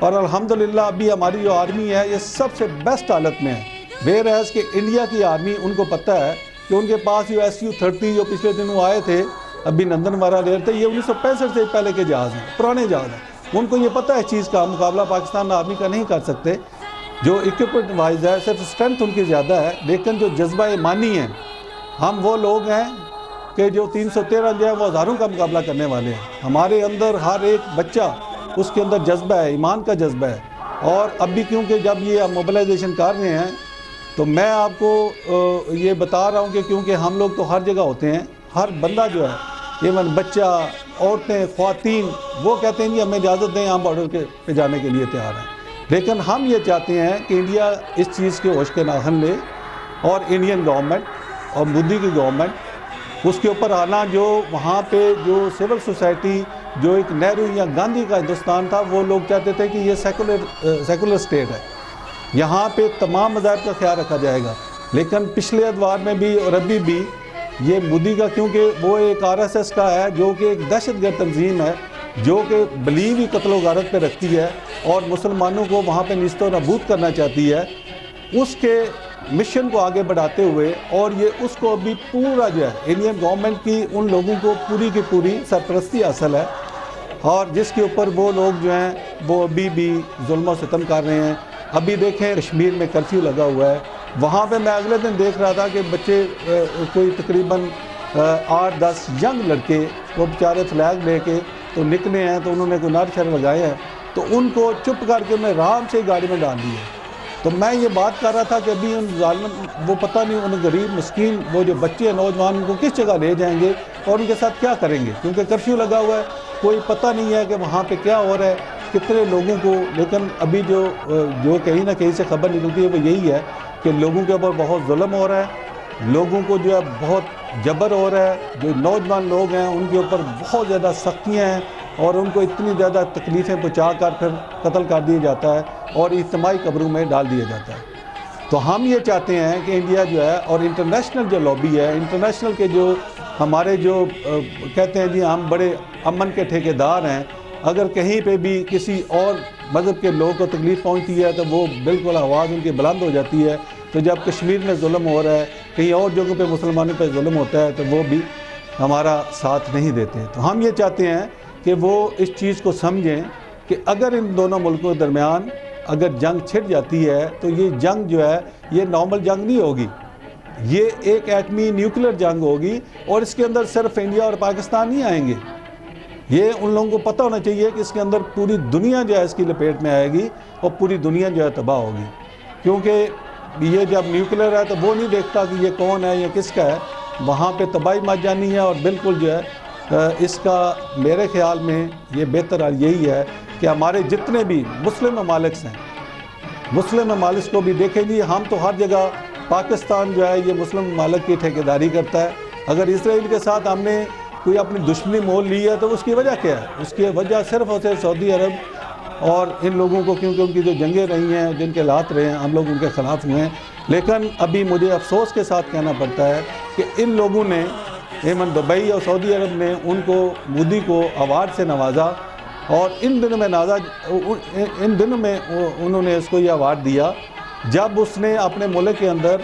اور الحمدللہ ابھی ہماری جو آرمی ہے یہ سب سے بیسٹ حالت میں ہے، ویئر ایز کہ انڈیا کی آرمی ان کو پتہ ہے کہ ان کے پاس جو SU-30 جو پچھلے دنوں آئے تھے ابھی نندن والا ریئر تھے، یہ 1965 سے پہلے کے جہاز ہیں، پرانے جہاز ہیں، ان کو یہ پتہ ہے اس چیز کا مقابلہ پاکستان آرمی کا نہیں کر سکتے، جو اکوپمنٹ وائز ہے صرف اسٹرینتھ ان کی زیادہ ہے، لیکن جو جذبہ ایمانی ہے، ہم وہ لوگ ہیں کہ جو 313 جو ہے وہ ہزاروں کا مقابلہ کرنے والے ہیں، ہمارے اندر ہر ایک بچہ اس کے اندر جذبہ ہے، ایمان کا جذبہ ہے، اور اب بھی کیونکہ جب یہ موبلائزیشن کر رہے ہیں تو میں آپ کو یہ بتا رہا ہوں کہ کیونکہ ہم لوگ تو ہر جگہ ہوتے ہیں، ہر بندہ جو ہے ایون بچہ، عورتیں، خواتین، وہ کہتے ہیں جی ہمیں اجازت دیں ہم بارڈر پہ جانے کے لیے تیار ہیں، لیکن ہم یہ چاہتے ہیں کہ انڈیا اس چیز کے ہوش کے ناخن لے، اور انڈین گورنمنٹ اور مودی کی گورنمنٹ اس کے اوپر آنا، جو وہاں پہ جو سول سوسائٹی جو ایک نہرو یا گاندھی کا ہندوستان تھا، وہ لوگ چاہتے تھے کہ یہ سیکولر اسٹیٹ ہے، یہاں پہ تمام مذاہب کا خیال رکھا جائے گا، لیکن پچھلے ادوار میں بھی اور ابھی بھی یہ مودی کا، کیونکہ وہ ایک RSS کا ہے جو کہ ایک دہشت گرد تنظیم ہے، جو کہ بلیو ہی قتل و غارت پہ رکھتی ہے اور مسلمانوں کو وہاں پہ نیست و نابود کرنا چاہتی ہے، اس کے مشن کو آگے بڑھاتے ہوئے، اور یہ اس کو ابھی پورا جو ہے انڈین گورنمنٹ کی ان لوگوں کو پوری کی پوری سرپرستی حاصل ہے، اور جس کے اوپر وہ لوگ جو ہیں وہ ابھی بھی ظلم و ستم کر رہے ہیں۔ ابھی دیکھیں کشمیر میں کرفیو لگا ہوا ہے، وہاں پہ میں اگلے دن دیکھ رہا تھا کہ بچے کوئی تقریباً 8-10 ینگ لڑکے وہ بیچارے فلیگ لے کے تو نکلے ہیں، تو انہوں نے کوئی نعرے شعرے لگائے ہیں، تو ان کو چپ کر کے انہیں آرام سے گاڑی میں ڈال دیا۔ تو میں یہ بات کر رہا تھا کہ ابھی ان ظالم، وہ پتہ نہیں ان غریب مسکین وہ جو بچے ہیں نوجوان، ان کو کس جگہ لے جائیں گے اور ان کے ساتھ کیا کریں گے، کیونکہ کرفیو لگا ہوا ہے، کوئی پتہ نہیں ہے کہ وہاں پہ کیا ہو رہا ہے، کتنے لوگوں کو۔ لیکن ابھی جو کہیں نہ کہیں سے خبر نکلتی ہے وہ یہی ہے کہ لوگوں کے اوپر بہت ظلم ہو رہا ہے، لوگوں کو جو ہے بہت جبر ہو رہا ہے، جو نوجوان لوگ ہیں ان کے اوپر بہت زیادہ سختیاں ہیں، اور ان کو اتنی زیادہ تکلیفیں پہنچا کر پھر قتل کر دیا جاتا ہے اور اجتماعی قبروں میں ڈال دیا جاتا ہے۔ تو ہم یہ چاہتے ہیں کہ انڈیا جو ہے، اور انٹرنیشنل جو لابی ہے، انٹرنیشنل کے جو ہمارے جو کہتے ہیں جی ہم بڑے امن کے ٹھیکیدار ہیں، اگر کہیں پہ بھی کسی اور مذہب کے لوگوں کو تکلیف پہنچتی ہے تو وہ بالکل آواز ان کی بلند ہو جاتی ہے۔ تو جب کشمیر میں ظلم ہو رہا ہے، کہیں اور جگہوں پہ مسلمانوں پہ ظلم ہوتا ہے، تو وہ بھی ہمارا ساتھ نہیں دیتے۔ تو ہم یہ چاہتے ہیں کہ وہ اس چیز کو سمجھیں کہ اگر ان دونوں ملکوں کے درمیان اگر جنگ چھڑ جاتی ہے تو یہ جنگ جو ہے یہ نارمل جنگ نہیں ہوگی، یہ ایک ایٹمی نیوکلیر جنگ ہوگی، اور اس کے اندر صرف انڈیا اور پاکستان نہیں آئیں گے، یہ ان لوگوں کو پتہ ہونا چاہیے کہ اس کے اندر پوری دنیا جو ہے اس کی لپیٹ میں آئے گی، اور پوری دنیا جو ہے تباہ ہوگی، کیونکہ یہ جب نیوکلیر ہے تو وہ نہیں دیکھتا کہ یہ کون ہے یا کس کا ہے، وہاں پہ تباہی مچ جانی ہے۔ اور بالکل جو ہے اس کا میرے خیال میں یہ بہتر حال یہی ہے کہ ہمارے جتنے بھی مسلم ممالک ہیں، مسلم ممالک کو بھی دیکھیں گی، ہم تو ہر جگہ پاکستان جو ہے یہ مسلم ممالک کی ٹھیکیداری کرتا ہے، اگر اسرائیل کے ساتھ ہم نے کوئی اپنی دشمنی مول لی ہے تو اس کی وجہ کیا ہے؟ اس کی وجہ صرف اور صرف سعودی عرب اور ان لوگوں کو، کیونکہ ان کی جو جنگیں رہی ہیں، جن کے حالات رہے ہیں، ہم لوگ ان کے خلاف ہوئے ہیں۔ لیکن ابھی مجھے افسوس کے ساتھ کہنا پڑتا ہے کہ ان لوگوں نے، ایمن دبئی اور سعودی عرب نے ان کو، مودی کو ایوارڈ سے نوازا، اور ان دنوں میں انہوں نے اس کو یہ ایوارڈ دیا جب اس نے اپنے ملک کے اندر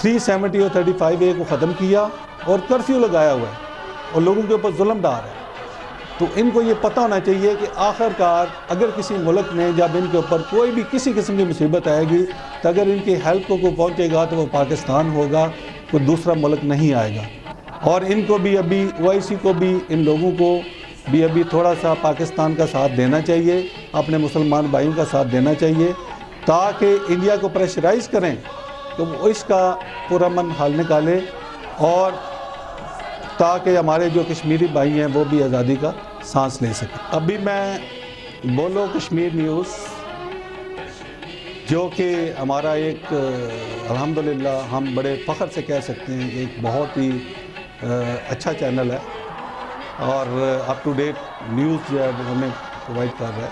370 اور 35A کو ختم کیا اور کرفیو لگایا ہوا ہے اور لوگوں کے اوپر ظلم ڈال رہا ہے۔ تو ان کو یہ پتہ ہونا چاہیے کہ آخر کار اگر کسی ملک میں جب ان کے اوپر کوئی بھی کسی قسم کی مصیبت آئے گی تو اگر ان کی ہیلپ کو کوئی پہنچے گا تو وہ پاکستان ہوگا، کوئی دوسرا ملک نہیں آئے گا۔ اور ان کو بھی ابھی OIC کو بھی، ان لوگوں کو بھی ابھی تھوڑا سا پاکستان کا ساتھ دینا چاہیے، اپنے مسلمان بھائیوں کا ساتھ دینا چاہیے، تاکہ انڈیا کو پریشرائز کریں کہ وہ اس کا پرامن حل نکالے، اور تاکہ ہمارے جو کشمیری بھائی ہیں وہ بھی آزادی کا سانس لے سکیں۔ ابھی میں بولو کشمیر نیوز، جو کہ ہمارا ایک الحمدللہ ہم بڑے فخر سے کہہ سکتے ہیں کہ ایک بہت ہی اچھا چینل ہے، اور اپ ٹو ڈیٹ نیوز جو ہے وہ ہمیں پرووائڈ کر رہا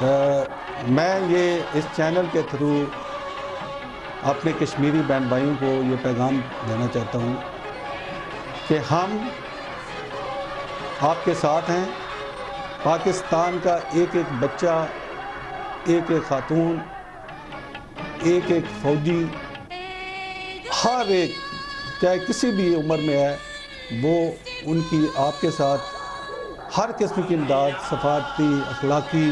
ہے۔ میں یہ اس چینل کے تھرو اپنے کشمیری بہن بھائیوں کو یہ پیغام دینا چاہتا ہوں کہ ہم آپ کے ساتھ ہیں، پاکستان کا ایک ایک بچہ، ایک ایک خاتون، ایک ایک فوجی، ہر ایک چاہے کسی بھی عمر میں ہے، وہ ان کی آپ کے ساتھ ہر قسم کی امداد، ثقافتی، اخلاقی،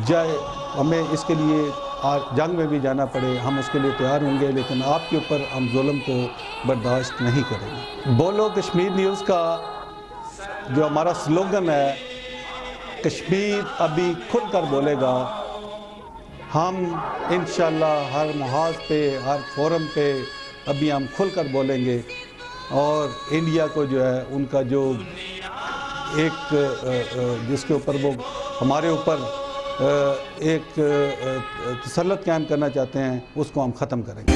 جائے ہمیں اس کے لیے جنگ میں بھی جانا پڑے ہم اس کے لیے تیار ہوں گے، لیکن آپ کے اوپر ہم ظلم کو برداشت نہیں کریں گے۔ بولو کشمیر نیوز کا جو ہمارا سلوگن ہے، کشمیر ابھی کھل کر بولے گا، ہم انشاءاللہ ہر محاذ پہ، ہر فورم پہ ابھی ہم کھل کر بولیں گے، اور انڈیا کو جو ہے ان کا جو ایک جس کے اوپر وہ ہمارے اوپر ایک تسلط قائم کرنا چاہتے ہیں، اس کو ہم ختم کریں گے۔